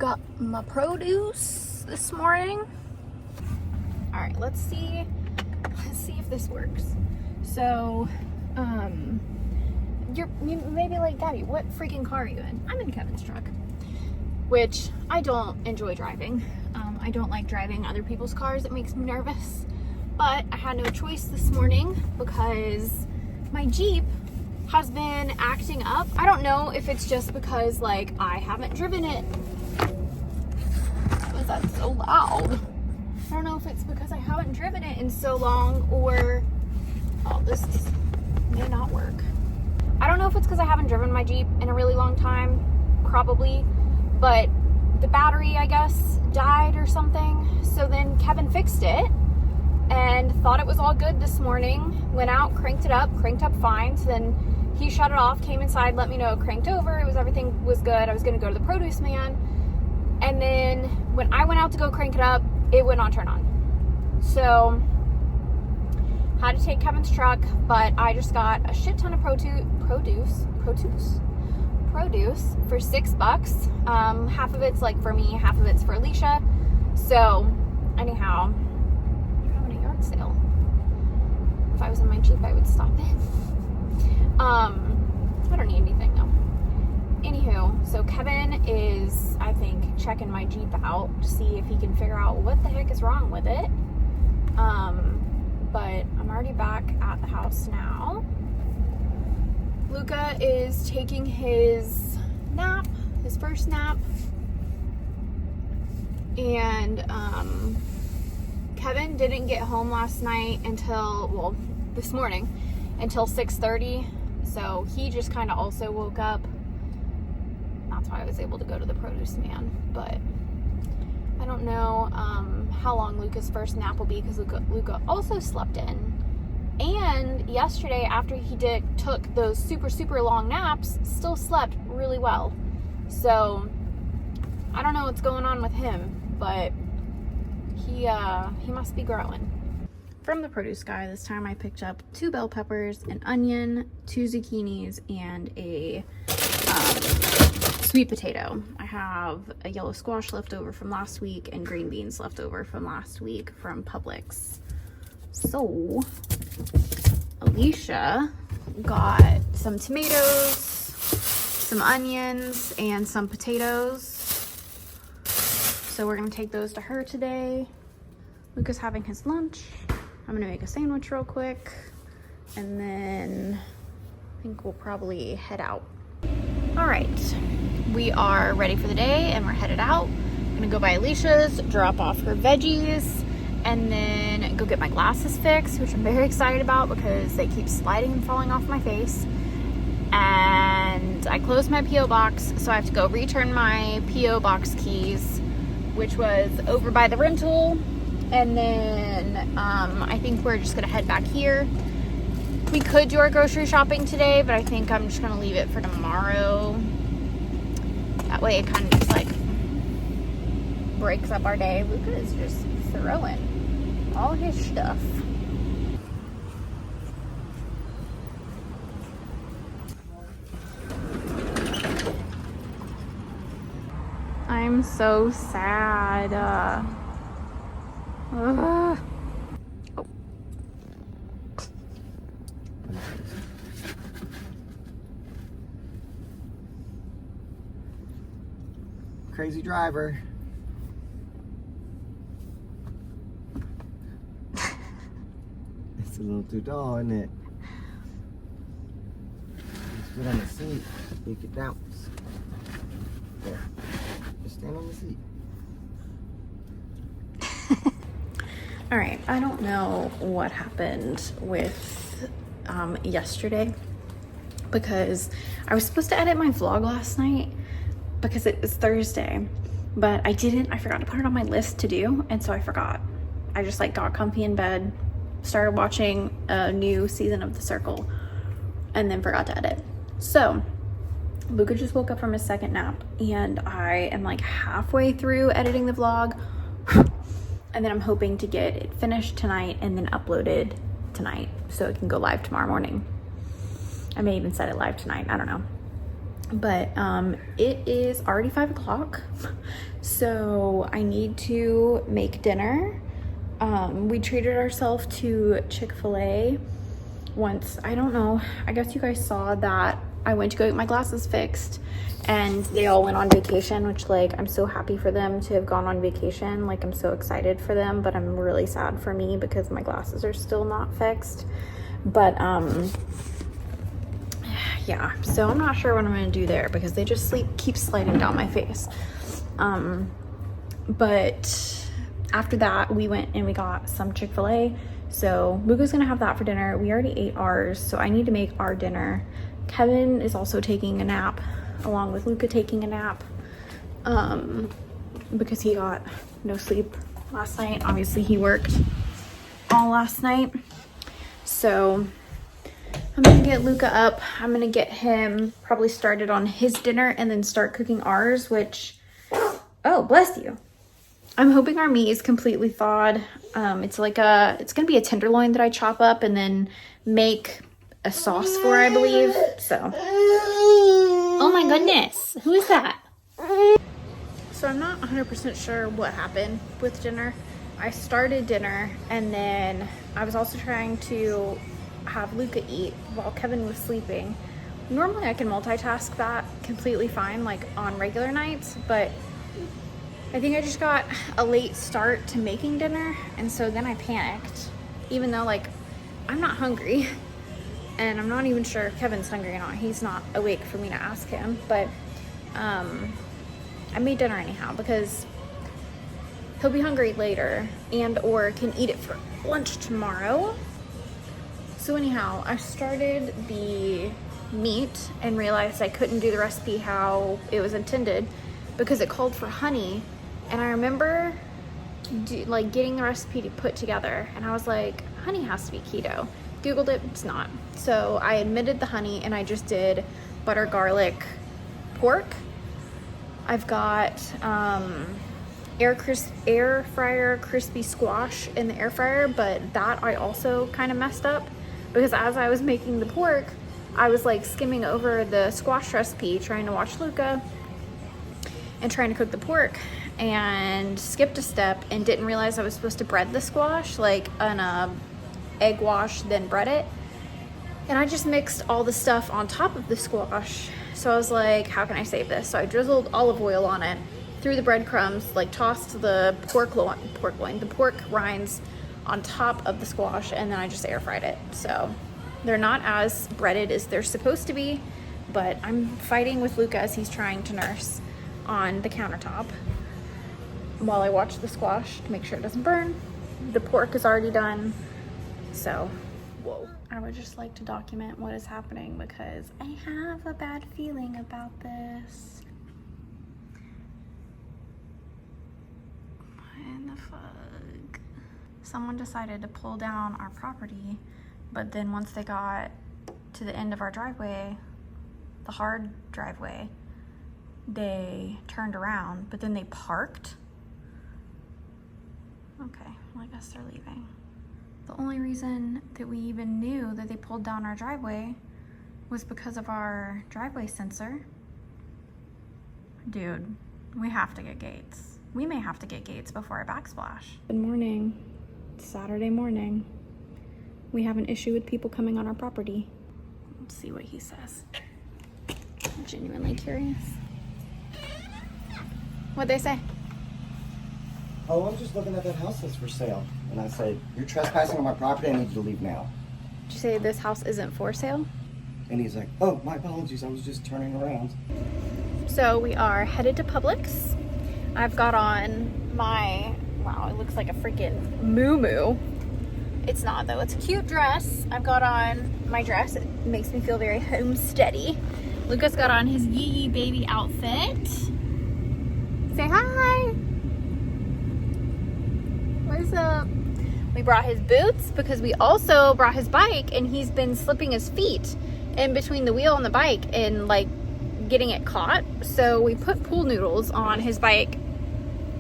got my produce this morning. All right, let's see if this works. So, you may be like, Daddy, what freaking car are you in? I'm in Kevin's truck, which I don't enjoy driving. I don't like driving other people's cars. It makes me nervous. But I had no choice this morning because my Jeep has been acting up. I don't know if it's just because like I haven't driven it. Was that so loud? I don't know if it's because I haven't driven it in so long or, oh, this may not work. I don't know if it's because I haven't driven my Jeep in a really long time, probably, but the battery, I guess, died or something. So then Kevin fixed it and thought it was all good this morning. Went out, cranked up fine. So then he shut it off, came inside, let me know it cranked over. Everything was good. I was going to go to the produce man. And then when I went out to go crank it up, it would not turn on. So had to take Kevin's truck, but I just got a shit ton of produce for $6. Half of it's like for me, half of it's for Alicia. So anyhow, I'm having a yard sale. If I was in my Jeep, I would stop it. I don't need anything though. Anywho, so Kevin is, I think, checking my Jeep out to see if he can figure out what the heck is wrong with it. But I'm already back at the house now. Luca is taking his nap, his first nap. And Kevin didn't get home last night until, well, this morning, until 6:30. So he just kind of also woke up. That's why I was able to go to the produce man. But I don't know how long Luca's first nap will be because Luca also slept in. And yesterday, after he took those super long naps, still slept really well. So I don't know what's going on with him, but he must be growing. From the produce guy, this time I picked up 2 bell peppers, an onion, 2 zucchinis, and a sweet potato. I have a yellow squash left over from last week and green beans left over from last week from Publix. So Alicia got some tomatoes, some onions, and some potatoes. So we're gonna take those to her today. Luca's having his lunch. I'm gonna make a sandwich real quick, and then I think we'll probably head out. All right, we are ready for the day and we're headed out. I'm gonna go by Alicia's, drop off her veggies, and then go get my glasses fixed, which I'm very excited about because they keep sliding and falling off my face. And I closed my P.O. box, so I have to go return my P.O. box keys, which was over by the rental. And then I think we're just gonna head back here. We could do our grocery shopping today, but I think I'm just gonna leave it for tomorrow. That way it kind of just like breaks up our day. Luca is just throwing all his stuff. I'm so sad. Oh. Crazy driver. It's a little too tall, isn't it? Just put on the seat, you can bounce. There. Just stand on the seat. All right, I don't know what happened with yesterday because I was supposed to edit my vlog last night because it was Thursday, but I didn't. I forgot to put it on my list to do, and so I forgot. I just like got comfy in bed, started watching a new season of The Circle, and then forgot to edit. So Luca just woke up from his second nap, and I am like halfway through editing the vlog. And then I'm hoping to get it finished tonight and then uploaded tonight so it can go live tomorrow morning. I may even set it live tonight, I don't know. But it is already 5 o'clock, so I need to make dinner. We treated ourselves to Chick-fil-A once. I don't know, I guess you guys saw that I went to go get my glasses fixed and they all went on vacation, which, like, I'm so happy for them to have gone on vacation. Like, I'm so excited for them, but I'm really sad for me because my glasses are still not fixed. But yeah, so I'm not sure what I'm gonna do there because they just keep sliding down my face. But after that, we went and we got some Chick-fil-A. So Luca's gonna have that for dinner. We already ate ours, so I need to make our dinner. Kevin is also taking a nap, along with Luca taking a nap, because he got no sleep last night. Obviously, he worked all last night. So I'm gonna get Luca up. I'm gonna get him probably started on his dinner and then start cooking ours, which, oh, bless you. I'm hoping our meat is completely thawed. It's gonna be a tenderloin that I chop up and then make a sauce for, I believe. So, oh my goodness, who is that? So I'm not 100% sure what happened with dinner. I started dinner and then I was also trying to have Luca eat while Kevin was sleeping. Normally I can multitask that completely fine, like on regular nights, but I think I just got a late start to making dinner, and so then I panicked, even though, like, I'm not hungry and I'm not even sure if Kevin's hungry or not. He's not awake for me to ask him, but I made dinner anyhow because he'll be hungry later and or can eat it for lunch tomorrow. So anyhow, I started the meat and realized I couldn't do the recipe how it was intended because it called for honey. And I remember getting the recipe to put together and I was like, honey has to be keto. Googled it, it's not. So I omitted the honey and I just did butter garlic pork. I've got air fryer crispy squash in the air fryer, but that I also kind of messed up because as I was making the pork, I was like skimming over the squash recipe, trying to watch Luca and trying to cook the pork, and skipped a step and didn't realize I was supposed to bread the squash, like on a egg wash, then bread it. And I just mixed all the stuff on top of the squash. So I was like, how can I save this? So I drizzled olive oil on it, threw the breadcrumbs, like tossed the pork rinds on top of the squash, and then I just air fried it. So they're not as breaded as they're supposed to be, but I'm fighting with Luca as he's trying to nurse on the countertop while I watch the squash to make sure it doesn't burn. The pork is already done, so whoa. I would just like to document what is happening because I have a bad feeling about this. What in the fuck? Someone decided to pull down our property, but then once they got to the end of our driveway, the hard driveway, they turned around, but then they parked. Okay, well, I guess they're leaving. The only reason that we even knew that they pulled down our driveway was because of our driveway sensor. Dude, we have to get gates. We may have to get gates before I backsplash. Good morning. It's Saturday morning. We have an issue with people coming on our property. Let's see what he says. I'm genuinely curious. What'd they say? Oh, I'm just looking at that house that's for sale. And I said, you're trespassing on my property, I need you to leave now. Did you say this house isn't for sale? And he's like, oh, my apologies, I was just turning around. So we are headed to Publix. I've got on my, wow, it looks like a freaking moo-moo. It's not though, it's a cute dress. I've got on my dress, it makes me feel very homesteady. Lucas got on his yee baby outfit. Say hi. What's up? We brought his boots because we also brought his bike and he's been slipping his feet in between the wheel and the bike and like getting it caught. So we put pool noodles on his bike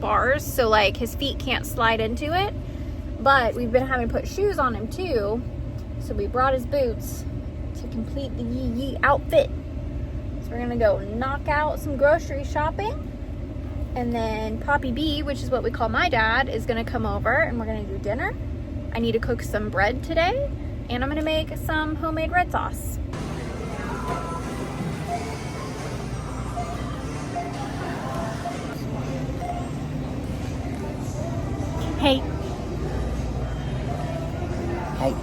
bars so like his feet can't slide into it. But we've been having to put shoes on him too. So we brought his boots to complete the yee outfit. So we're We're gonna go knock out some grocery shopping. And then Poppy B, which is what we call my dad, is gonna come over and we're gonna do dinner. I need to cook some bread today, and I'm gonna make some homemade red sauce. Hey. Hey.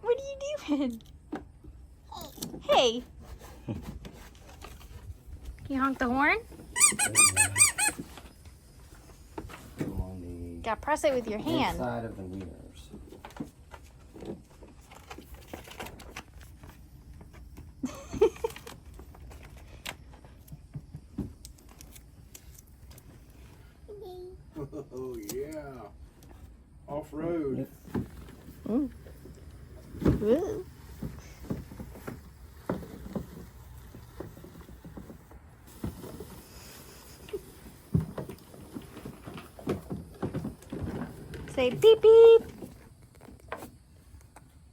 What are you doing? Hey. Can you honk the horn? On the Gotta press it with your hand. inside of the mirrors. Oh yeah, off-road. Ooh. Ooh. Say beep beep.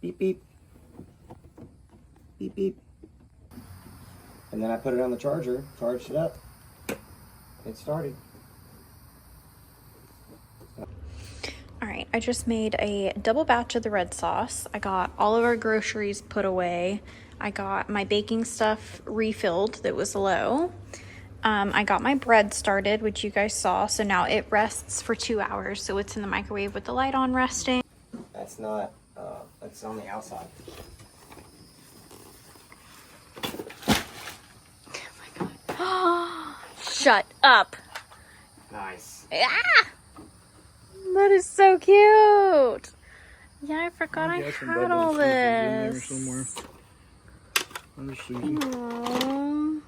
Beep beep. Beep beep. And then I put it on the charger, charged it up. It started. All right, I just made a double batch of the red sauce. I got all of our groceries put away. I got my baking stuff refilled that was low. I got my bread started, which you guys saw. So now it rests for 2 hours. So it's in the microwave with the light on resting. That's not, that's on the outside. Shut up. Nice. Ah! That is so cute. Yeah, I forgot I guessing had Bubba's all sleeping in there this. somewhere. There's Susan. Aww,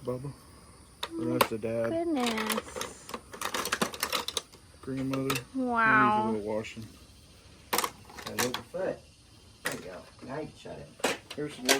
Bubba. And that's the dad. goodness. Grandmother. Wow. Needs a little washing. And move the foot. There you go. Now you can shut it. Here's some more.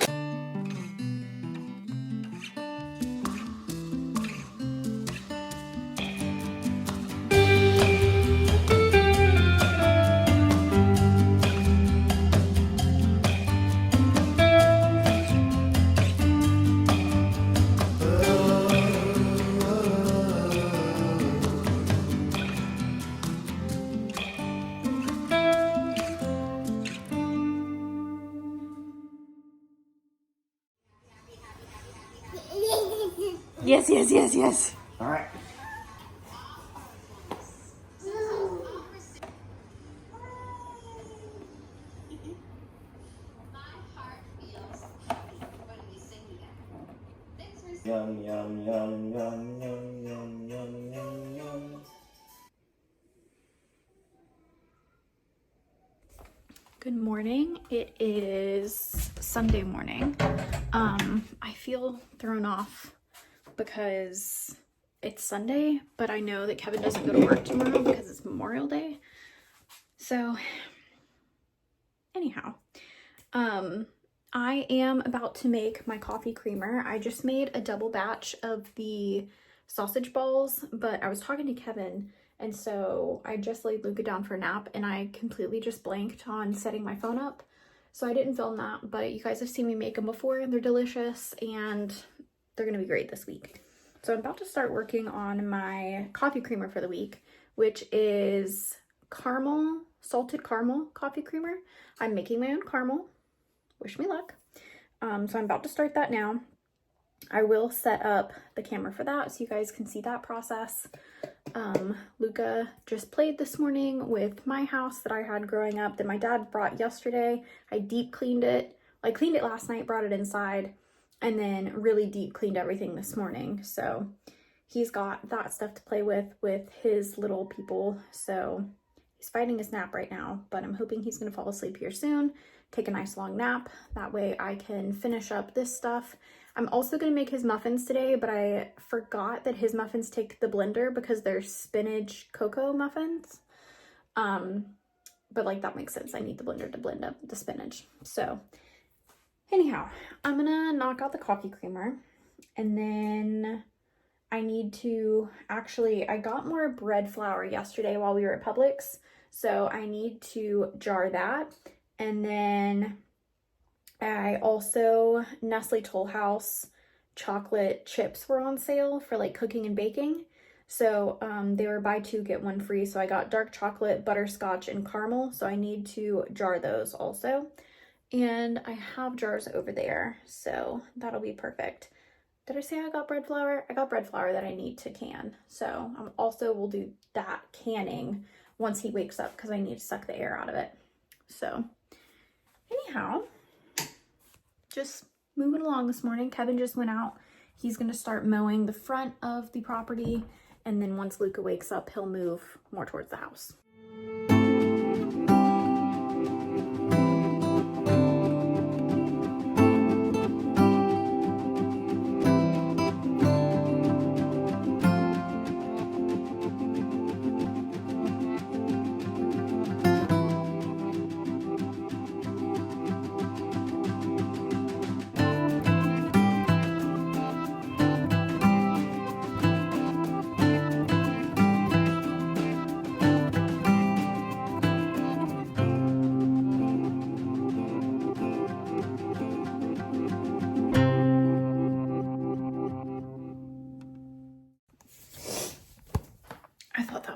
Yes, yes, yes, yes. All right. Yum, yum, yum, yum, yum, yum, yum, yum, yum. Good morning. It is Sunday morning. I feel thrown off because it's Sunday, but I know that Kevin doesn't go to work tomorrow because it's Memorial Day. So anyhow, I am about to make my coffee creamer. I just made a double batch of the sausage balls, but I was talking to Kevin, and so I just laid Luca down for a nap, and I completely just blanked on setting my phone up. So I didn't film that, but you guys have seen me make them before, and they're delicious, and they're gonna be great this week. So I'm about to start working on my coffee creamer for the week, which is salted caramel coffee creamer. I'm making my own caramel. Wish me luck. So I'm about to start that now. I will set up the camera for that so you guys can see that process. Luca just played this morning with my house that I had growing up that my dad brought yesterday. I deep cleaned it. I cleaned it last night, brought it inside, and then really deep cleaned everything this morning. So he's got that stuff to play with his little people. So he's fighting his nap right now, but I'm hoping he's gonna fall asleep here soon, take a nice long nap. That way I can finish up this stuff. I'm also gonna make his muffins today, but I forgot that his muffins take the blender because they're spinach cocoa muffins. But like that makes sense. I need the blender to blend up the spinach. So anyhow, I'm gonna knock out the coffee creamer, and then I need to I got more bread flour yesterday while we were at Publix. So I need to jar that. And then I also, Nestle Toll House chocolate chips were on sale for like cooking and baking. So they were buy two, get one free. So I got dark chocolate, butterscotch, and caramel. So I need to jar those also. And I have jars over there. So that'll be perfect. Did I say I got bread flour? I got bread flour that I need to can. So we'll do that canning once he wakes up because I need to suck the air out of it. So anyhow, just moving along this morning. Kevin just went out. He's going to start mowing the front of the property. And then once Luca wakes up, he'll move more towards the house.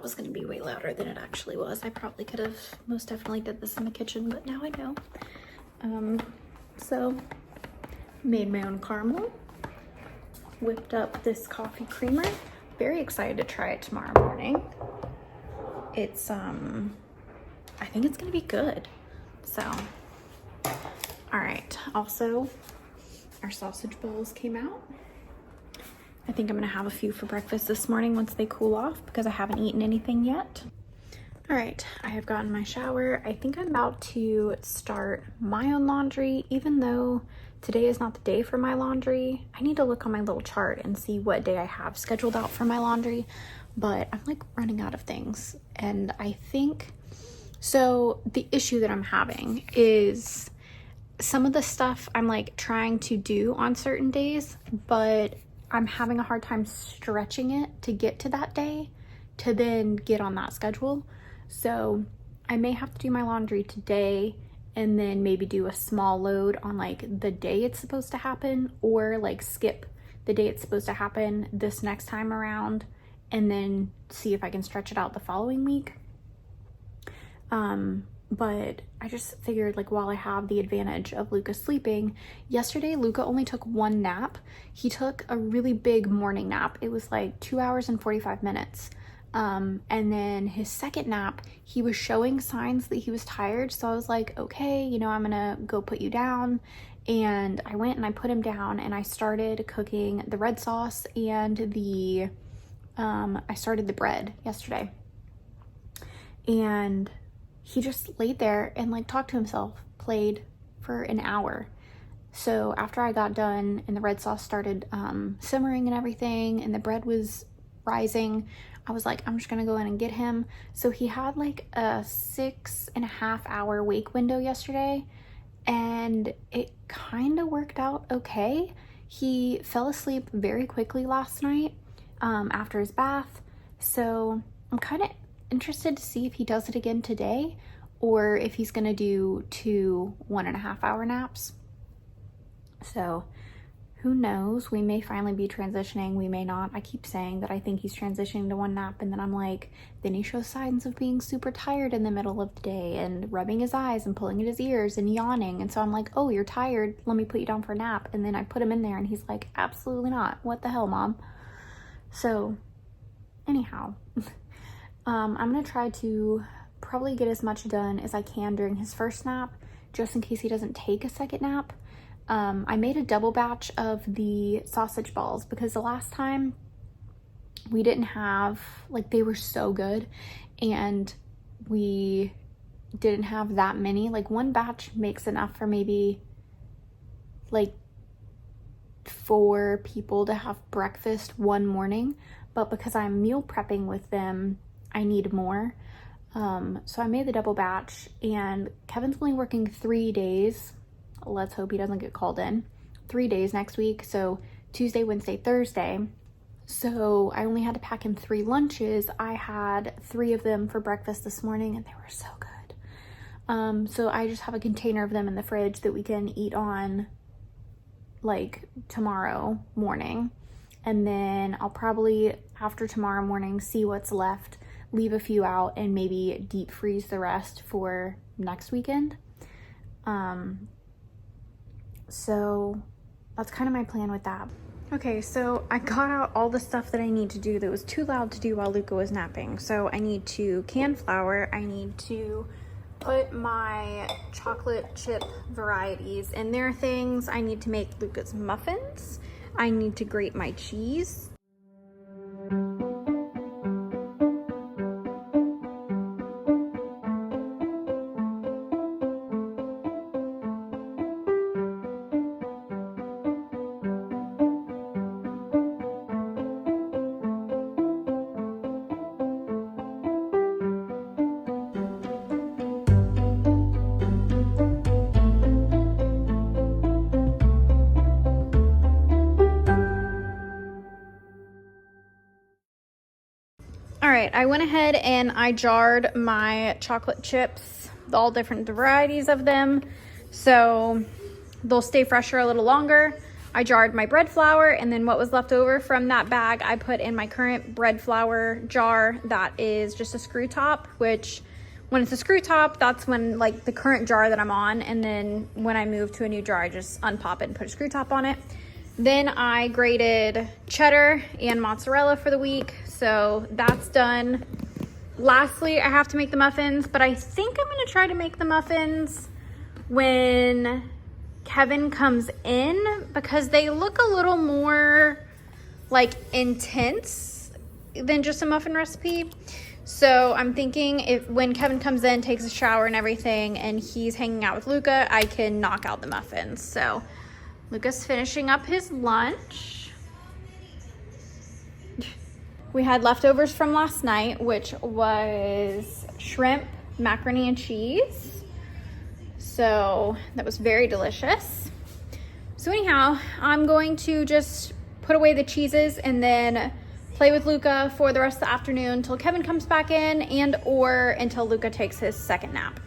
Was going to be way louder than it actually was. I probably could have most definitely did this in the kitchen, but now I know. So made my own caramel, whipped up this coffee creamer. Very excited to try it tomorrow morning. It's I think it's gonna be good. So all right, also our sausage bowls came out. I think I'm gonna have a few for breakfast this morning once they cool off because I haven't eaten anything yet. All right, I have gotten my shower. I think I'm about to start my own laundry, even though today is not the day for my laundry. I need to look on my little chart and see what day I have scheduled out for my laundry, but I'm like running out of things. And I think, so the issue that I'm having is some of the stuff I'm like trying to do on certain days, but I'm having a hard time stretching it to get to that day to then get on that schedule. So I may have to do my laundry today and then maybe do a small load on like the day it's supposed to happen, or like skip the day it's supposed to happen this next time around and then see if I can stretch it out the following week. But I just figured, like, while I have the advantage of Luca sleeping, yesterday Luca only took one nap. He took a really big morning nap. It was like 2 hours and 45 minutes. And then his second nap, he was showing signs that he was tired. So I was like, okay, you know, I'm gonna go put you down. And I went and I put him down and I started cooking the red sauce and I started the bread yesterday. And he just laid there and like talked to himself, played for an hour. So after I got done and the red sauce started simmering and everything and the bread was rising, I was like, I'm just gonna go in and get him. So he had like a 6.5 hour wake window yesterday. and it kind of worked out okay. He fell asleep very quickly last night after his bath, so I'm kind of interested to see if he does it again today or if he's gonna do 2 1.5-hour naps. So who knows? We may finally be transitioning, we may not. I keep saying that I think he's transitioning to 1 nap, and then I'm like, then he shows signs of being super tired in the middle of the day and rubbing his eyes and pulling at his ears and yawning. And so I'm like, oh, you're tired, let me put you down for a nap. And then I put him in there and he's like, absolutely not. What the hell, Mom? So anyhow, I'm gonna try to probably get as much done as I can during his first nap, just in case he doesn't take a second nap. I made a double batch of the sausage balls because the last time we didn't have, like, they were so good and we didn't have that many. Like, one batch makes enough for maybe like 4 people to have breakfast one morning, but because I'm meal prepping with them, I need more. So I made the double batch, and Kevin's only working 3 days. Let's hope he doesn't get called in. 3 days next week, so Tuesday, Wednesday, Thursday. So I only had to pack him 3 lunches. I had 3 of them for breakfast this morning, and they were so good. So I just have a container of them in the fridge that we can eat on like tomorrow morning. And then I'll probably, after tomorrow morning, see what's left, leave a few out, and maybe deep freeze the rest for next weekend. So that's kind of my plan with that. Okay, so I got out all the stuff that I need to do that was too loud to do while Luca was napping. So I need to can flour, I need to put my chocolate chip varieties in their things, I need to make Luca's muffins, I need to grate my cheese. All right, I went ahead and I jarred my chocolate chips, all different varieties of them, so they'll stay fresher a little longer. I jarred my bread flour, and then what was left over from that bag, I put in my current bread flour jar that is just a screw top, which when it's a screw top, that's when, like, the current jar that I'm on, and then when I move to a new jar, I just unpop it and put a screw top on it. Then I grated cheddar and mozzarella for the week, so that's done. Lastly, I have to make the muffins, but I think I'm gonna try to make the muffins when Kevin comes in, because they look a little more like intense than just a muffin recipe. So I'm thinking if when Kevin comes in, takes a shower and everything, and he's hanging out with Luca, I can knock out the muffins. So Luca's finishing up his lunch. We had leftovers from last night, which was shrimp, macaroni and cheese. So that was very delicious. So anyhow, I'm going to just put away the cheeses and then play with Luca for the rest of the afternoon until Kevin comes back in, and or until Luca takes his second nap.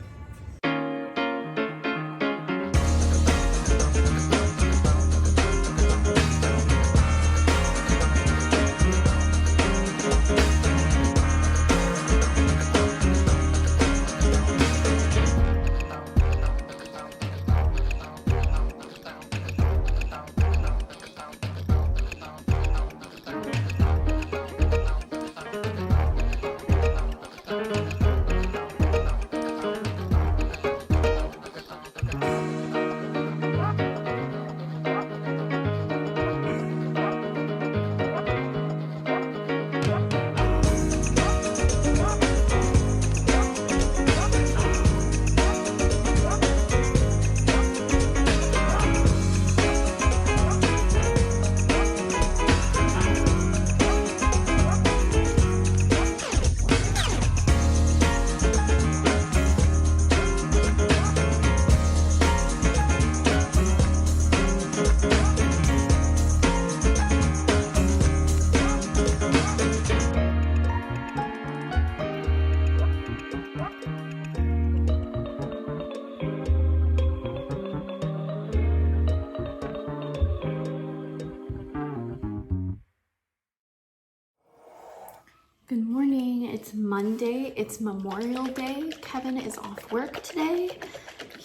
Good morning. It's Monday. It's Memorial Day. Kevin is off work today.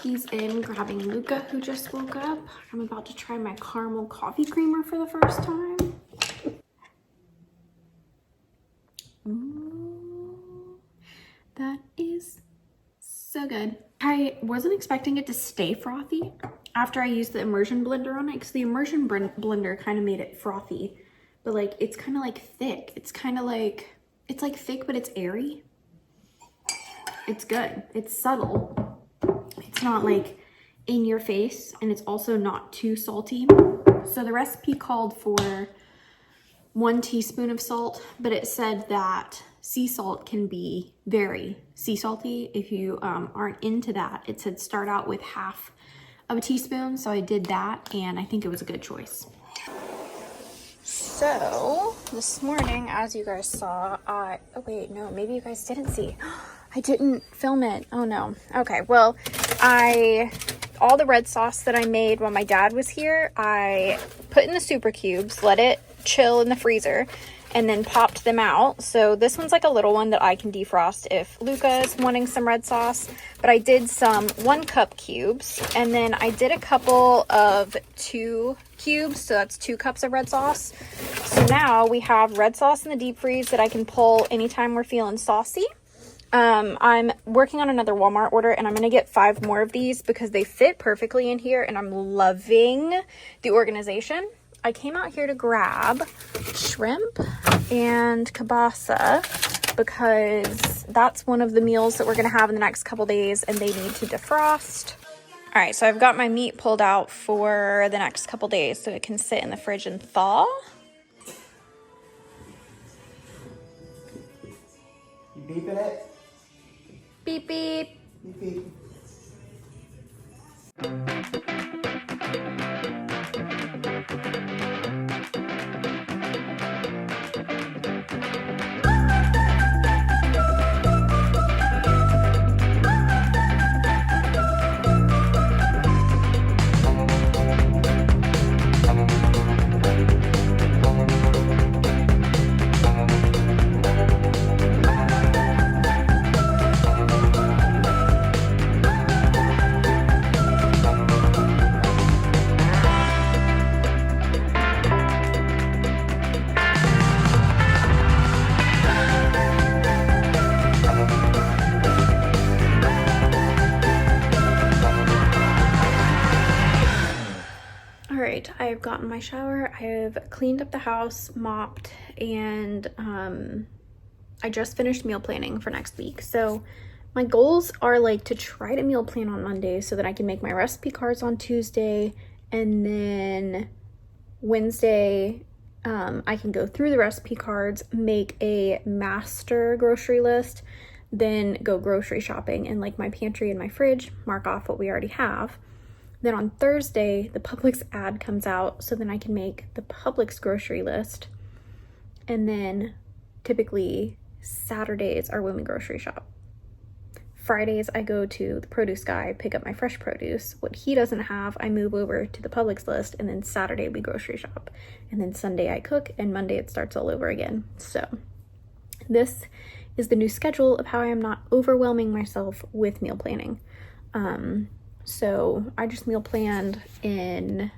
He's in grabbing Luca, who just woke up. I'm about to try my caramel coffee creamer for the first time. Ooh, that is so good. I wasn't expecting it to stay frothy after I used the immersion blender on it, because the immersion blender kind of made it frothy, but like it's kind of like thick. It's kind of like, it's like thick, but it's airy. It's good. It's subtle. It's not like in your face, and it's also not too salty. So the recipe called for 1 teaspoon of salt, but it said that sea salt can be very sea salty. If you aren't into that, it said start out with half of a teaspoon. So I did that, and I think it was a good choice. So this morning, as you guys saw, oh wait, no, maybe you guys didn't see. I didn't film it. Oh no. Okay, well, all the red sauce that I made while my dad was here, I put in the super cubes, let it chill in the freezer, and then popped them out. So this one's like a little one that I can defrost if Luca is wanting some red sauce. But I did some 1 cup cubes, and then I did a couple of 2 cubes, so that's 2 cups of red sauce. So now we have red sauce in the deep freeze that I can pull anytime we're feeling saucy. I'm working on another Walmart order, and I'm going to get 5 more of these because they fit perfectly in here, and I'm loving the organization. I came out here to grab shrimp and kielbasa because that's one of the meals that we're going to have in the next couple days, and they need to defrost. All right, so I've got my meat pulled out for the next couple days so it can sit in the fridge and thaw. You beeping it? Beep, beep. Beep, beep. I've gotten my shower, I have cleaned up the house, mopped, and I just finished meal planning for next week. So my goals are like to try to meal plan on Monday so that I can make my recipe cards on Tuesday, and then Wednesday I can go through the recipe cards, make a master grocery list, then go grocery shopping and like my pantry and my fridge, mark off what we already have. Then on Thursday, the Publix ad comes out, so then I can make the Publix grocery list. And then typically Saturdays are when we grocery shop. Fridays, I go to the produce guy, pick up my fresh produce. What he doesn't have, I move over to the Publix list, and then Saturday we grocery shop. And then Sunday I cook, and Monday it starts all over again. So this is the new schedule of how I am not overwhelming myself with meal planning. So I just meal planned in,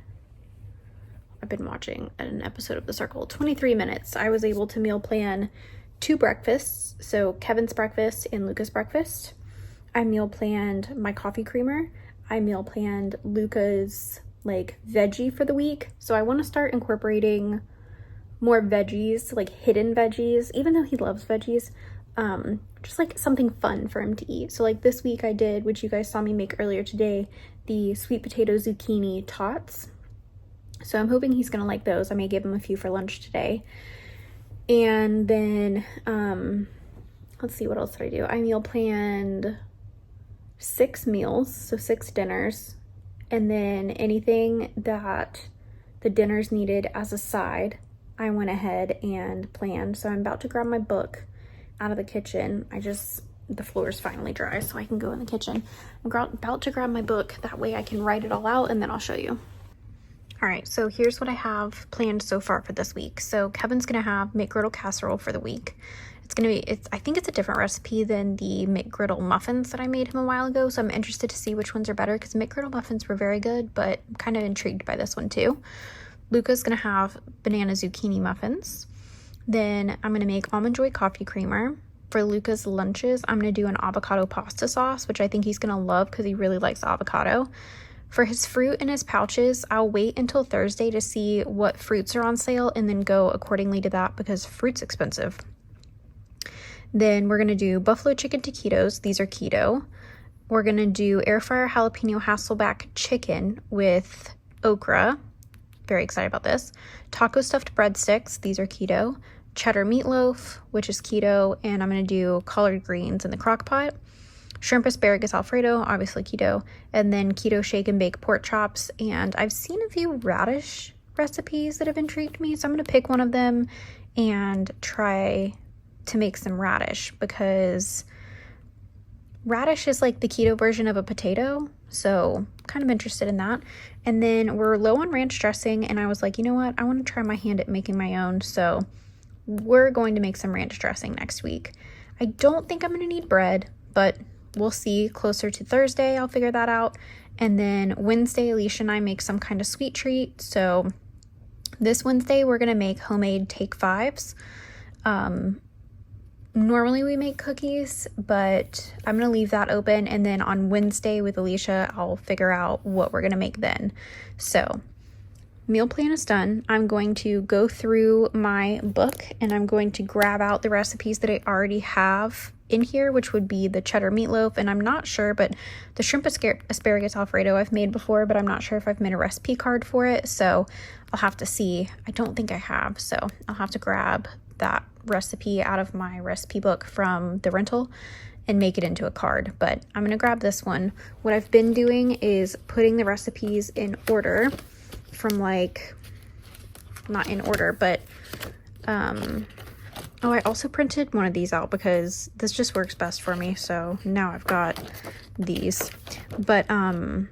I've been watching an episode of The Circle, 23 minutes. I was able to meal plan 2 breakfasts. So Kevin's breakfast and Luca's breakfast. I meal planned my coffee creamer. I meal planned Luca's like veggie for the week. So I want to start incorporating more veggies, like hidden veggies, even though he loves veggies. Just like something fun for him to eat. So like this week I did, which you guys saw me make earlier today, the sweet potato zucchini tots. So I'm hoping he's gonna like those. I may give him a few for lunch today. And then let's see, what else did I do? I meal planned 6 meals, so 6 dinners, and then anything that the dinners needed as a side I went ahead and planned. So I'm about to grab my book out of the kitchen. The floor is finally dry, so I can go in the kitchen. I'm about to grab my book. That way I can write it all out, and then I'll show you. All right, so here's what I have planned so far for this week. So Kevin's gonna have McGriddle casserole for the week. I think it's a different recipe than the McGriddle muffins that I made him a while ago, so I'm interested to see which ones are better, because McGriddle muffins were very good, but I'm kind of intrigued by this one too. Luca's gonna have banana zucchini muffins. Then I'm gonna make almond joy coffee creamer. For Luca's lunches, I'm gonna do an avocado pasta sauce, which I think he's gonna love because he really likes avocado. For his fruit and his pouches, I'll wait until Thursday to see what fruits are on sale and then go accordingly to that, because fruit's expensive. Then we're gonna do buffalo chicken taquitos. These are keto. We're gonna do air fryer jalapeno Hasselback chicken with okra. Very excited about this. Taco stuffed breadsticks. These are keto. Cheddar meatloaf, which is keto, and I'm gonna do collard greens in the crock pot. Shrimp asparagus alfredo, obviously keto, and then keto shake and bake pork chops. And I've seen a few radish recipes that have intrigued me, so I'm gonna pick one of them and try to make some radish, because radish is like the keto version of a potato, so kind of interested in that. And then we're low on ranch dressing, and I was like, you know what, I want to try my hand at making my own, so we're going to make some ranch dressing next week. I don't think I'm going to need bread, but we'll see closer to Thursday. I'll figure that out. And then Wednesday, Alicia and I make some kind of sweet treat. So this Wednesday, we're going to make homemade Take Fives. Normally we make cookies, but I'm going to leave that open. And then on Wednesday with Alicia, I'll figure out what we're going to make then. So meal plan is done. I'm going to go through my book and I'm going to grab out the recipes that I already have in here, which would be the cheddar meatloaf, and I'm not sure, but the shrimp asparagus alfredo I've made before, but I'm not sure if I've made a recipe card for it, so I'll have to see. I don't think I have, so I'll have to grab that recipe out of my recipe book from the rental and make it into a card. But I'm gonna grab this one. What I've been doing is putting the recipes in order from, like, not in order, but oh, I also printed one of these out because this just works best for me, so now I've got these. But I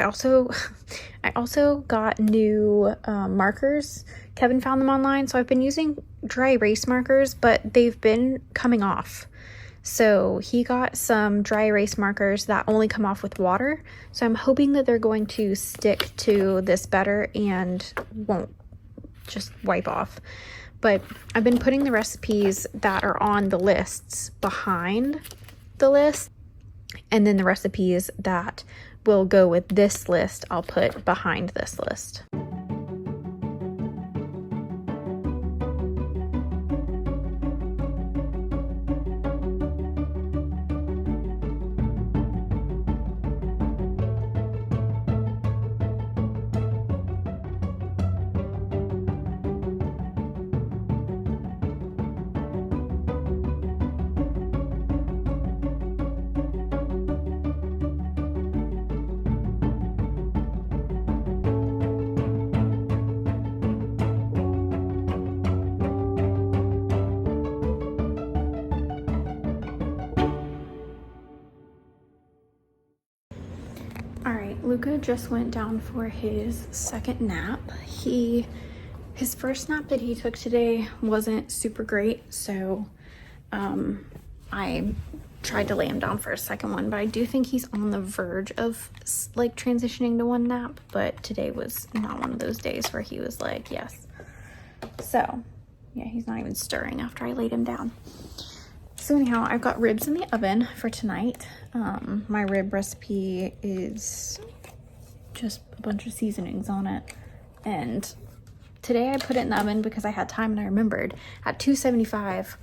also got new markers. Kevin found them online, so I've been using dry erase markers, but they've been coming off. So he got some dry erase markers that only come off with water, so I'm hoping that they're going to stick to this better and won't just wipe off. But I've been putting the recipes that are on the lists behind the list, and then the recipes that will go with this list I'll put behind this list. Luca just went down for his second nap. His first nap that he took today wasn't super great, so I tried to lay him down for a second one, but I do think he's on the verge of like transitioning to one nap, but today was not one of those days where he was like, yes. So yeah, he's not even stirring after I laid him down. So anyhow, I've got ribs in the oven for tonight. My rib recipe is just a bunch of seasonings on it, and today I put it in the oven because I had time and I remembered, at 275,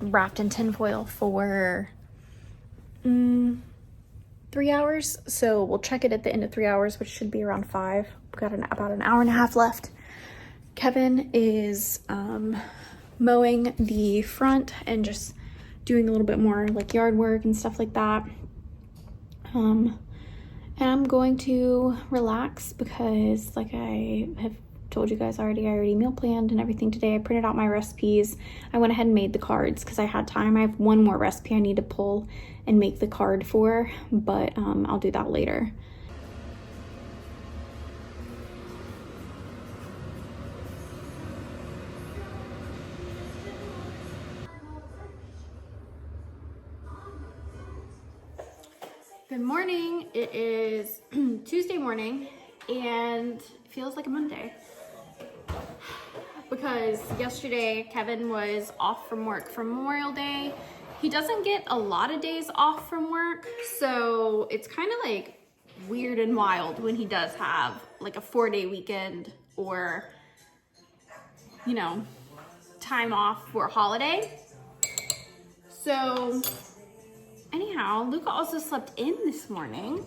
wrapped in tin foil for 3 hours. So we'll check it at the end of 3 hours, which should be around 5. We've got about an hour and a half left. Kevin is mowing the front and just doing a little bit more like yard work and stuff like that. And I'm going to relax because, like I have told you guys already, I already meal planned and everything today. I printed out my recipes. I went ahead and made the cards because I had time. I have one more recipe I need to pull and make the card for, but I'll do that later. Good morning. It is Tuesday morning and it feels like a Monday because yesterday Kevin was off from work for Memorial Day. He doesn't get a lot of days off from work, so it's kind of like weird and wild when he does have like a 4-day weekend or, you know, time off for a holiday. So anyhow, Luca also slept in this morning.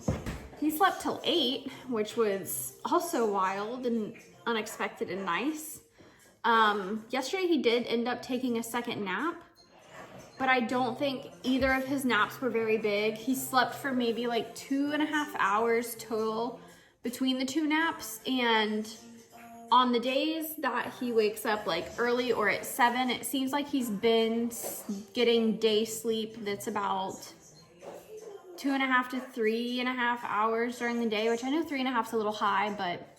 He slept till 8, which was also wild and unexpected and nice. Yesterday he did end up taking a second nap, but I don't think either of his naps were very big. He slept for maybe like 2.5 hours total between the 2 naps, and on the days that he wakes up like early or at 7, it seems like he's been getting day sleep that's about 2.5 to 3.5 hours during the day, which I know 3.5 is a little high, but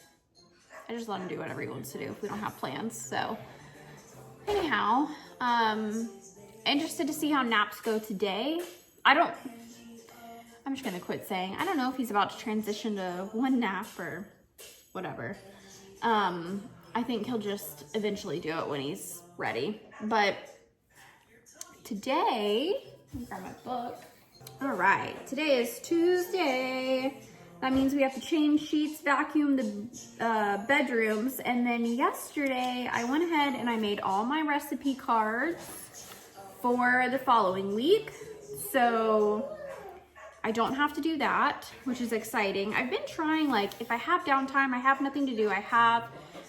I just let him do whatever he wants to do if we don't have plans. So anyhow, interested to see how naps go today. I'm just gonna quit saying, I don't know if he's about to transition to 1 nap or whatever. I think he'll just eventually do it when he's ready. But today, let me grab my book. All right, today is Tuesday. That means we have to change sheets, vacuum the bedrooms, and then yesterday I went ahead and I made all my recipe cards for the following week. So I don't have to do that, which is exciting. I've been trying, like, if I have downtime, I have nothing to do,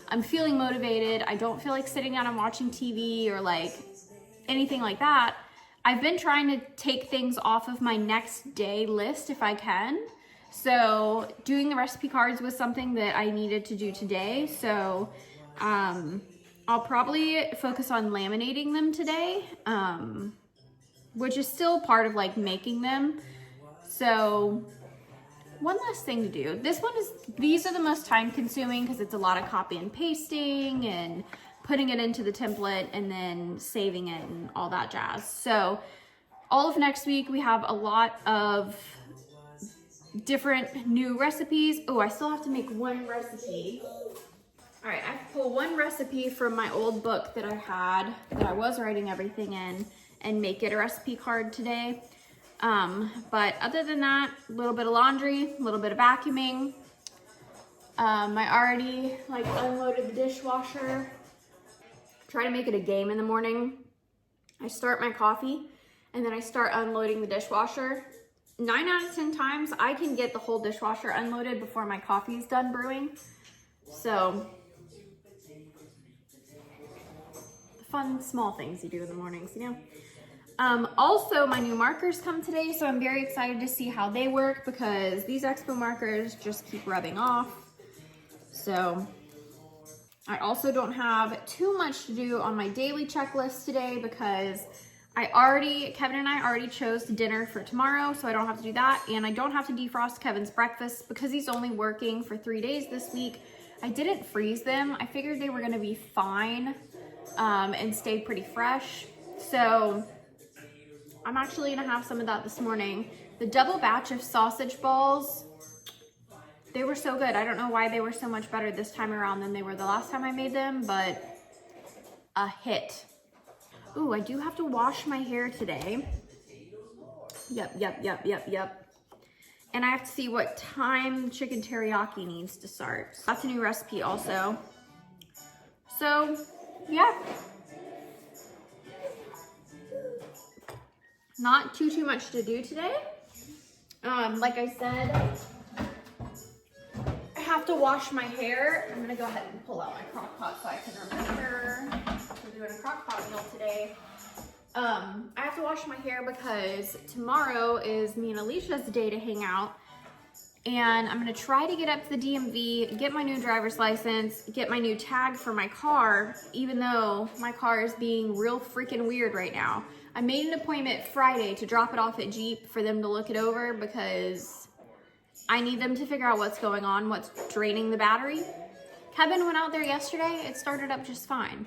I'm feeling motivated, I don't feel like sitting down and watching TV or like anything like that, I've been trying to take things off of my next day list if I can. So doing the recipe cards was something that I needed to do today. So I'll probably focus on laminating them today, which is still part of like making them. So one last thing to do. These are the most time consuming because it's a lot of copy and pasting and putting it into the template and then saving it and all that jazz. So all of next week we have a lot of different new recipes. Oh, I still have to make 1 recipe. All right, I have to pull 1 recipe from my old book that I had, that I was writing everything in, and make it a recipe card today. But other than that, a little bit of laundry, a little bit of vacuuming. I already like unloaded the dishwasher. Try to make it a game in the morning. I start my coffee and then I start unloading the dishwasher. 9 out of 10 times I can get the whole dishwasher unloaded before my coffee is done brewing. So the fun small things you do in the mornings, you know. Also, my new markers come today, so I'm very excited to see how they work because these Expo markers just keep rubbing off. So I also don't have too much to do on my daily checklist today because Kevin and I already chose dinner for tomorrow, so I don't have to do that. And I don't have to defrost Kevin's breakfast because he's only working for 3 days this week. I didn't freeze them. I figured they were gonna be fine and stay pretty fresh. So I'm actually gonna have some of that this morning. The double batch of sausage balls, they were so good. I don't know why they were so much better this time around than they were the last time I made them, but a hit. Ooh, I do have to wash my hair today. Yep. And I have to see what time chicken teriyaki needs to start. That's a new recipe also. So, yeah. Not too much to do today. Like I said, I have to wash my hair. I'm gonna go ahead and pull out my crock pot so I can remember we're doing a crock pot meal today. I have to wash my hair because tomorrow is me and Alicia's day to hang out. And I'm gonna try to get up to the DMV, get my new driver's license, get my new tag for my car, even though my car is being real freaking weird right now. I made an appointment Friday to drop it off at Jeep for them to look it over because I need them to figure out what's going on, what's draining the battery. Kevin went out there yesterday, it started up just fine.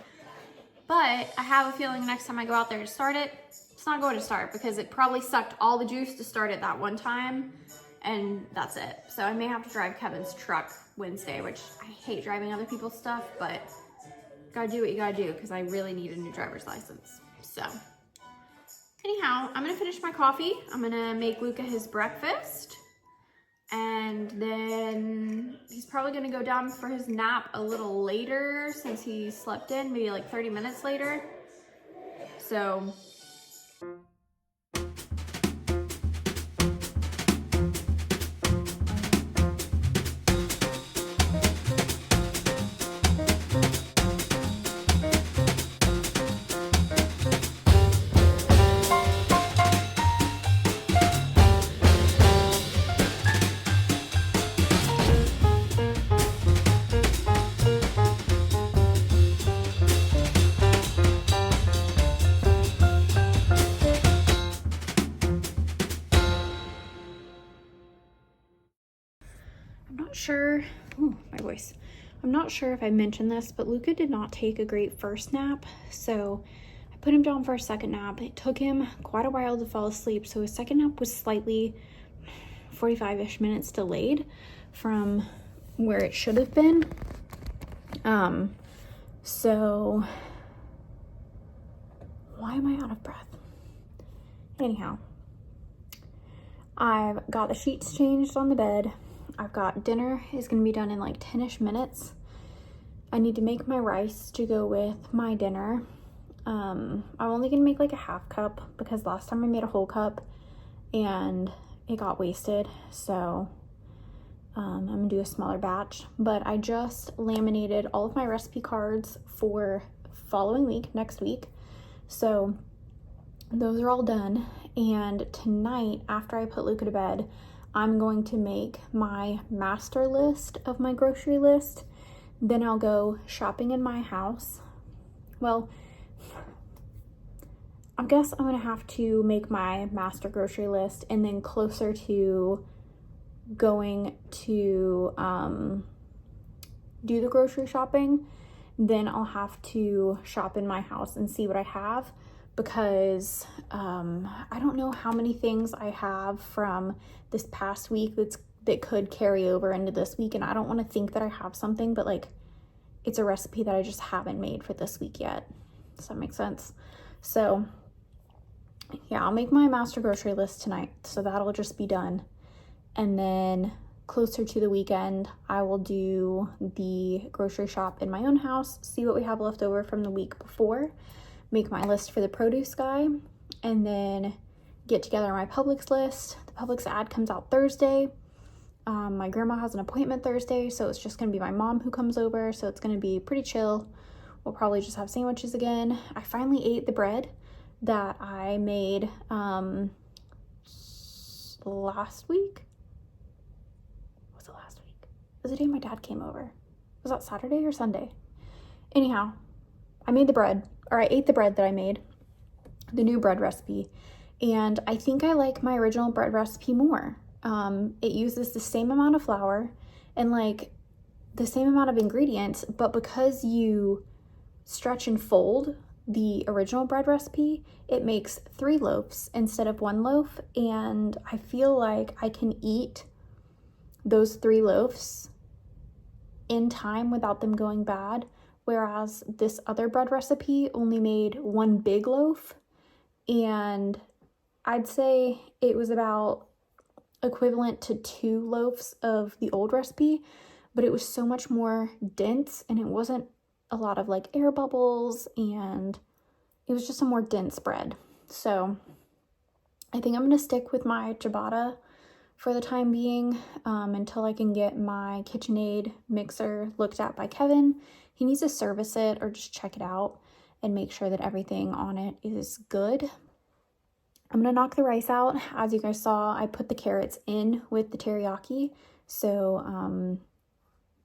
But I have a feeling next time I go out there to start it, it's not going to start because it probably sucked all the juice to start it that one time, and that's it. So I may have to drive Kevin's truck Wednesday, which I hate driving other people's stuff, but gotta do what you gotta do because I really need a new driver's license. So anyhow, I'm gonna finish my coffee. I'm gonna make Luca his breakfast, and then he's probably gonna go down for his nap a little later since he slept in, maybe like 30 minutes later. So I'm not sure, my voice. I'm not sure if I mentioned this, but Luca did not take a great first nap. So I put him down for a second nap. It took him quite a while to fall asleep. So his second nap was slightly 45-ish minutes delayed from where it should have been. So why am I out of breath? Anyhow, I've got the sheets changed on the bed. I've got dinner is going to be done in like 10-ish minutes. I need to make my rice to go with my dinner. I'm only going to make like a half cup because last time I made a whole cup and it got wasted. So I'm going to do a smaller batch. But I just laminated all of my recipe cards for following week, next week. So those are all done. And tonight, after I put Luca to bed, I'm going to make my master list of my grocery list. Then I'll go shopping in my house. Well, I guess I'm gonna have to make my master grocery list, and then closer to going to do the grocery shopping, then I'll have to shop in my house and see what I have, because I don't know how many things I have from this past week that could carry over into this week, and I don't want to think that I have something, but like it's a recipe that I just haven't made for this week yet. Does that make sense? So yeah, I'll make my master grocery list tonight, so that'll just be done. And then closer to the weekend, I will do the grocery shop in my own house, see what we have left over from the week before, make my list for the produce guy, and then get together my Publix list. The Publix ad comes out Thursday. My grandma has an appointment Thursday, so it's just gonna be my mom who comes over, so it's gonna be pretty chill. We'll probably just have sandwiches again. I finally ate the bread that I made last week. Was it last week? It was the day my dad came over. Was that Saturday or Sunday? Anyhow, I made the bread, or I ate the bread that I made, the new bread recipe, and I think I like my original bread recipe more. It uses the same amount of flour and like the same amount of ingredients, but because you stretch and fold the original bread recipe, it makes 3 loaves instead of 1 loaf, and I feel like I can eat those 3 loaves in time without them going bad, whereas this other bread recipe only made 1 big loaf, and I'd say it was about equivalent to 2 loaves of the old recipe, but it was so much more dense, and it wasn't a lot of like air bubbles, and it was just a more dense bread. So I think I'm going to stick with my ciabatta for the time being, until I can get my KitchenAid mixer looked at by Kevin. He needs to service it or just check it out and make sure that everything on it is good. I'm going to knock the rice out. As you guys saw, I put the carrots in with the teriyaki. So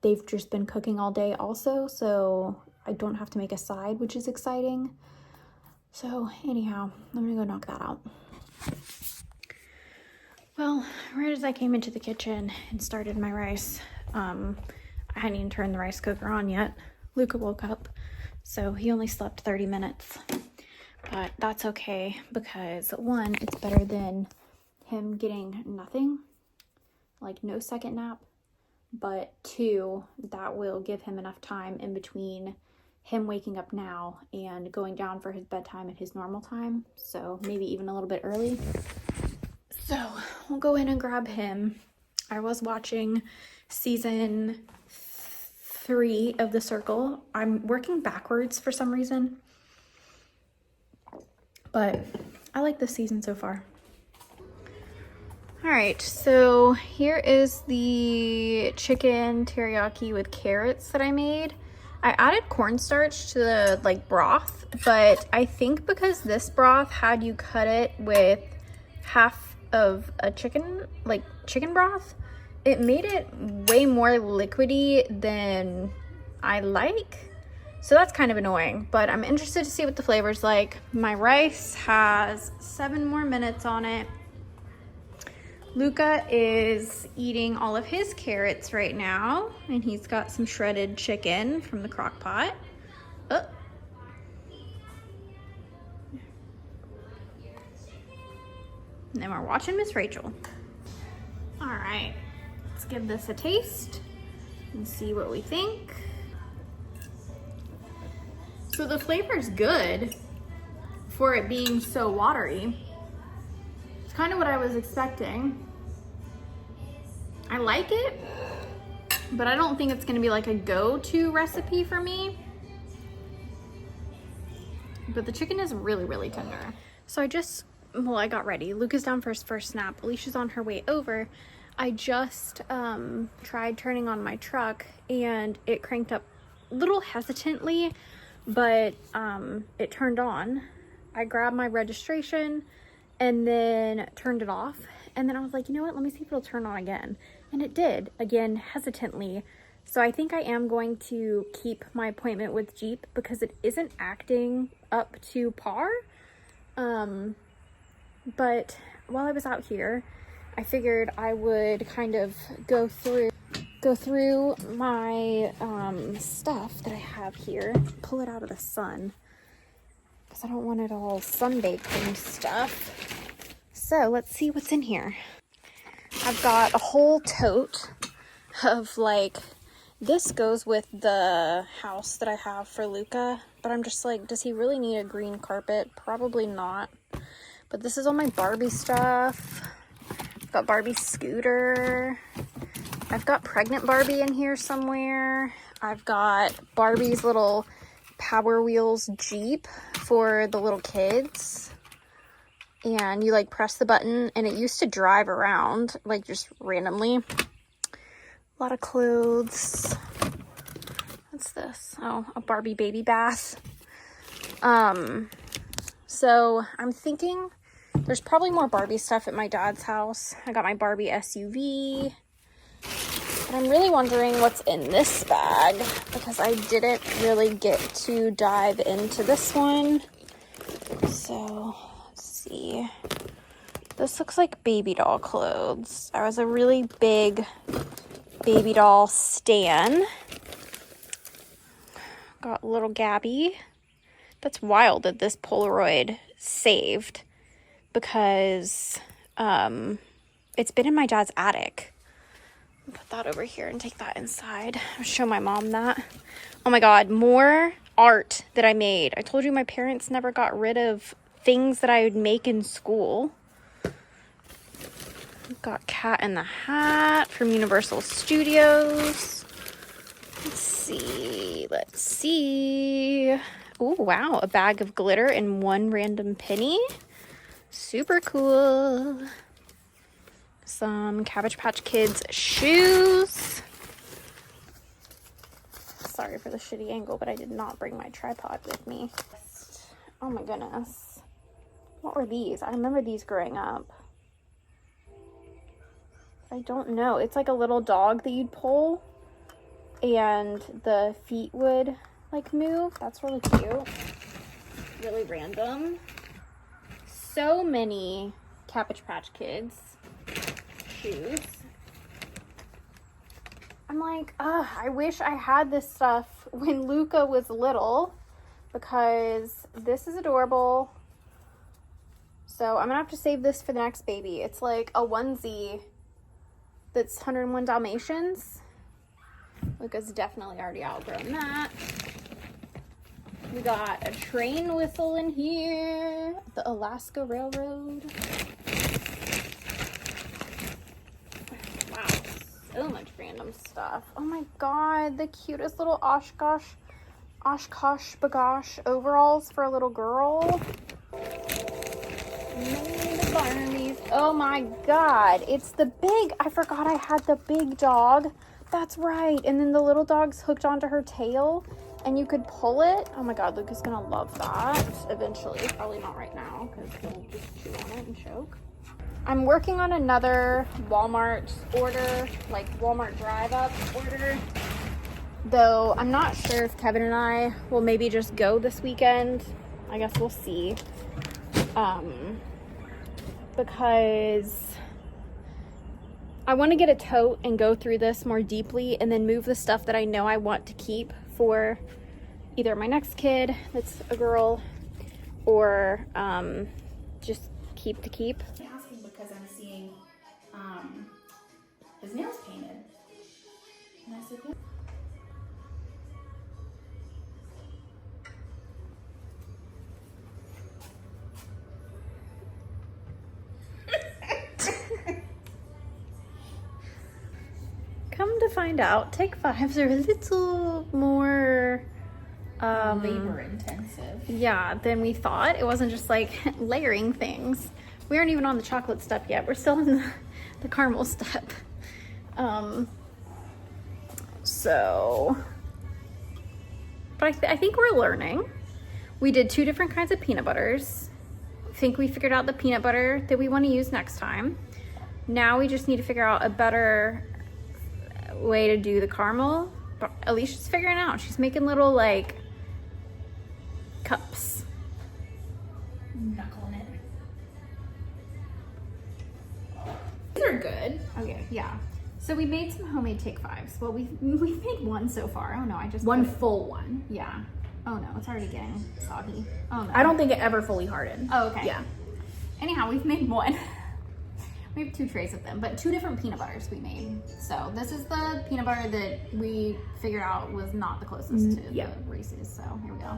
they've just been cooking all day also, so I don't have to make a side, which is exciting. So anyhow, I'm going to go knock that out. Well, right as I came into the kitchen and started my rice, I hadn't even turned the rice cooker on yet. Luca woke up, So he only slept 30 minutes. But that's okay because one, it's better than him getting nothing, like no second nap. But two, that will give him enough time in between him waking up now and going down for his bedtime at his normal time. So maybe even a little bit early. So we'll go in and grab him. I was watching season 3 of The Circle. I'm working backwards for some reason, but I like this season so far. All right, so here is the chicken teriyaki with carrots that I made. I added cornstarch to the like broth, but I think because this broth had you cut it with half of a chicken, like chicken broth, it made it way more liquidy than I like. So that's kind of annoying, but I'm interested to see what the flavor's like. My rice has 7 more minutes on it. Luca is eating all of his carrots right now, and he's got some shredded chicken from the crock pot. Oh. And then we're watching Miss Rachel. All right, let's give this a taste and see what we think. So the flavor's good for it being so watery. It's kind of what I was expecting. I like it, but I don't think it's gonna be like a go-to recipe for me. But the chicken is really, really tender. So I got ready. Luca's down for his first nap. Alicia's on her way over. I just tried turning on my truck and it cranked up a little hesitantly, but it turned on. I grabbed my registration and then turned it off. And then I was like, you know what? Let me see if it'll turn on again. And it did, again, hesitantly. So I think I am going to keep my appointment with Jeep because it isn't acting up to par. But while I was out here, I figured I would kind of go through my stuff that I have here, pull it out of the sun because I don't want it all sunbaked and stuff. So let's see what's in here. I've got a whole tote of like, this goes with the house that I have for Luca, but I'm just like, does he really need a green carpet? Probably not. But this is all my Barbie stuff. I've got Barbie's scooter. I've got pregnant Barbie in here somewhere. I've got Barbie's little Power Wheels Jeep for the little kids. And you like press the button and it used to drive around like just randomly. A lot of clothes. What's this? Oh, a Barbie baby bath. So I'm thinking there's probably more Barbie stuff at my dad's house. I got my Barbie SUV. But I'm really wondering what's in this bag because I didn't really get to dive into this one. So let's see. This looks like baby doll clothes. I was a really big baby doll stan. Got little Gabby. That's wild that this Polaroid saved because it's been in my dad's attic. I'll put that over here and take that inside. I'll show my mom that. Oh my god, more art that I made. I told you my parents never got rid of things that I would make in school. I've got Cat in the Hat from Universal Studios. Let's see. Oh, wow, a bag of glitter and one random penny. Super cool. Some Cabbage Patch Kids shoes. Sorry for the shitty angle, but I did not bring my tripod with me. Oh my goodness. What were these? I remember these growing up. I don't know. It's like a little dog that you'd pull and the feet would like move. That's really cute. Really random. So many Cabbage Patch Kids shoes. I'm like, I wish I had this stuff when Luca was little because this is adorable. So I'm gonna have to save this for the next baby. It's like a onesie that's 101 Dalmatians. Luca's definitely already outgrown that. We got a train whistle in here. The Alaska Railroad. Wow, so much random stuff. Oh my god, the cutest little Oshkosh bagosh overalls for a little girl. The Barnabies. Oh my god, it's the big, I forgot I had the big dog. That's right. And then the little dog's hooked onto her tail and you could pull it. Oh my god, Luca's gonna love that eventually. Probably not right now because he'll just chew on it and choke. I'm working on another Walmart order, like Walmart drive up order. Though I'm not sure if Kevin and I will maybe just go this weekend. I guess we'll see. Because I want to get a tote and go through this more deeply and then move the stuff that I know I want to keep for either my next kid that's a girl or just keep to keep. I'm asking because I'm seeing his nails painted. And I said, yeah. Come to find out, take fives are a little more Labor intensive. yeah, than we thought. It wasn't just like layering things. We aren't even on the chocolate step yet. We're still in the caramel step. So, but I think we're learning. We did 2 different kinds of peanut butters. I think we figured out the peanut butter that we want to use next time. Now we just need to figure out a better way to do the caramel. But Alicia's figuring it out. She's making little like cups. Knuckling it. These are good. Okay, yeah. So we made some homemade take fives. Well, we've made one so far. Oh no, I just One full one. Yeah. Oh no, it's already getting soggy. Oh no. I don't think it ever fully hardened. Oh, okay. Yeah. Anyhow, we've made one. We have 2 trays of them, but 2 different peanut butters we made. So this is the peanut butter that we figured out was not the closest to yeah. the Reese's. So here we go.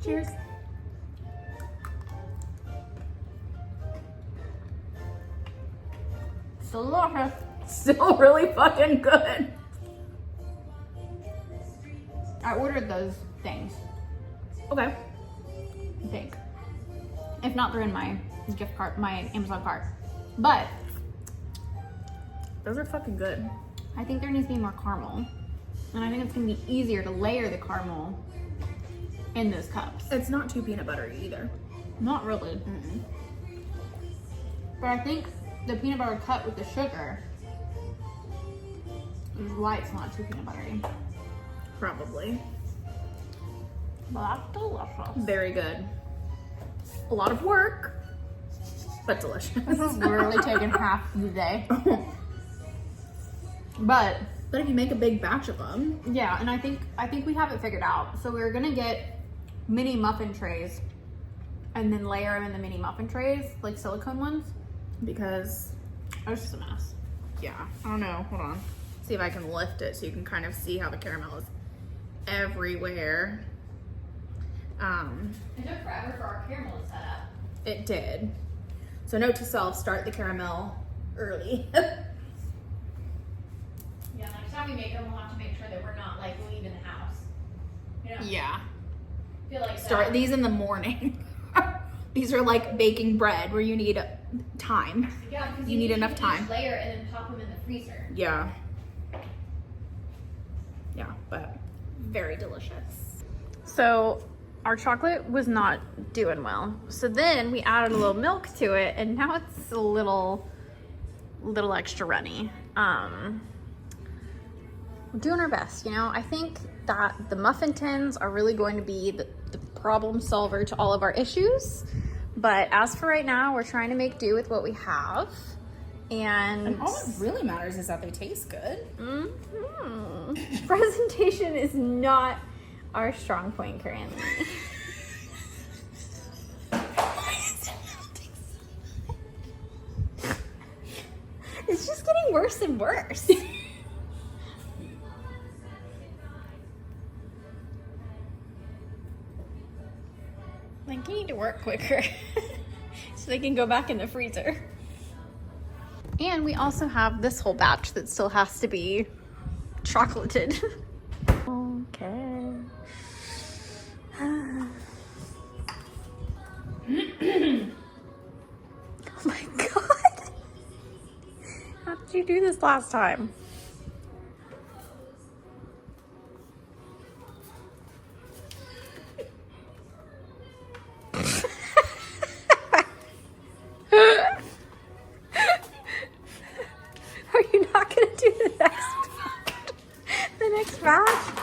Cheers. It's delicious. Still really fucking good. I ordered those things, Okay. I think. If not, they're in my gift cart, my Amazon cart. But Those are fucking good. I think there needs to be more caramel. And I think it's gonna be easier to layer the caramel in those cups. It's not too peanut buttery either. Not really. But I think the peanut butter cut with the sugar is why it's not too peanut buttery. Probably. But that's delicious. Very good. A lot of work, but delicious. This is literally taking half the day. But But if you make a big batch of them, yeah, and I think we have it figured out. So we're gonna get mini muffin trays and then layer them in the mini muffin trays, like silicone ones, because it's just a mess. yeah, I don't know. Hold on. See if I can lift it so you can kind of see how the caramel is everywhere. It took forever for our caramel to set up. It did. So note to self, start the caramel early. Yeah, next time we make them, we'll have to make sure that we're not like leaving the house. You know, Yeah. I feel like Start these in the morning. These are like baking bread where you need time. Yeah, because you need enough each time. layer and then pop them in the freezer. Yeah. Yeah, but very delicious. So our chocolate was not doing well. So then we added a little milk to it, and now it's a little extra runny. We're doing our best, you know. I think that the muffin tins are really going to be the problem solver to all of our issues. But as for right now, we're trying to make do with what we have. And all that really matters is that they taste good. presentation is not our strong point currently. worse and worse. Like, you need to work quicker so they can go back in the freezer. And we also have this whole batch that still has to be chocolated. Okay. Oh my God. How did you do this last time? Are you not gonna do the next batch? The next batch?